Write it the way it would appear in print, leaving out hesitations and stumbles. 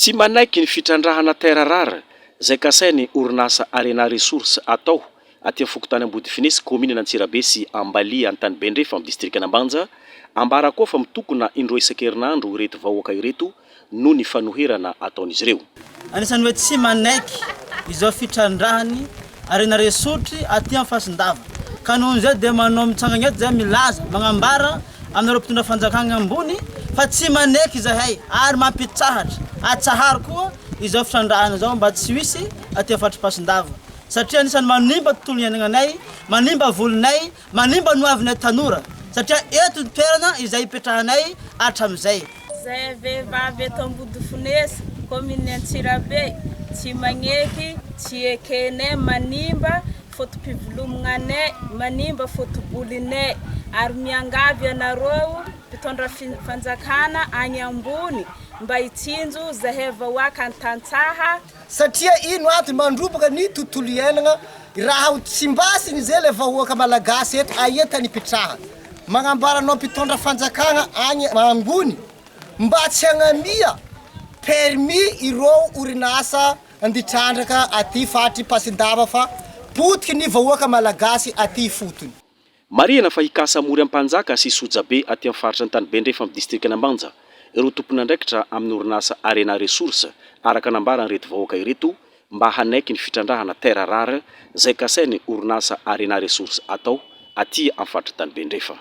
Tsy manaiky ny fitrandrahana terres rares zay kasainy orinasa Arena Resources atao aty Fokotany Ambodifinesy commune Antsirabe sy Ambalia Antany Bendrefa amin'ny district Ambanja ambara koa fa mitokona indroa isan-kerinandro ireto vahoaka ireto no ny fanoherana ataon'izy ireo. Anisany hoe tsy manaiky izao fitrandrahany Arena Resources aty amin'ny Fasindava. Ka noho izay dia manao mitsangana eto zay milaza magnambara amin'ireo mpitondra fanjakana ambony fa tsy manaiky zahay ary mampitsahatra atsahary koa izao fitrandrahana zao mba tsy hisy aty Fasindava. Satria anisany manimba tontolo iainanay, manimba volonay, manimba noavinay tanora. Satria eto ny toerana izay ipetrahanay hatramizay. Zay vehivavy eto Ambodifinesy commune Antsirabe tsy magneky, tsy ekenay, manimba fotom-pivelomanay, manimba fotobolinay ary miangavy anareo mpitondra fanjakana any ambony mba hitsinjo zahay vahoaka an-tantsaha. Satria ino ato mandrobaka ny tontolo iainana raha ho tsimbasiny zay le vahoaka malagasy eto aentany ipetraha. Magnambaranao mpitondra fanjakana any ambony mba tsy hagnamia permis ireo orinasa anditrandraka aty fatry Fasindava fa potiky ny vahoaka malagasy aty fotony. Marihana fa hikasa amory ampanjaka sy sojabe aty amin'ny faritra Antany Bendrefa amin'ny district Ambanja ireo tompon'andraikitra amin'ny orinasa Arena Resources araka nambarany reto vahoaka ireto mba hanaiky ny fitrandrahana terres rares zay kasainy orinasa Arena Resources atao aty amin'ny faritra Antany Bendrefa.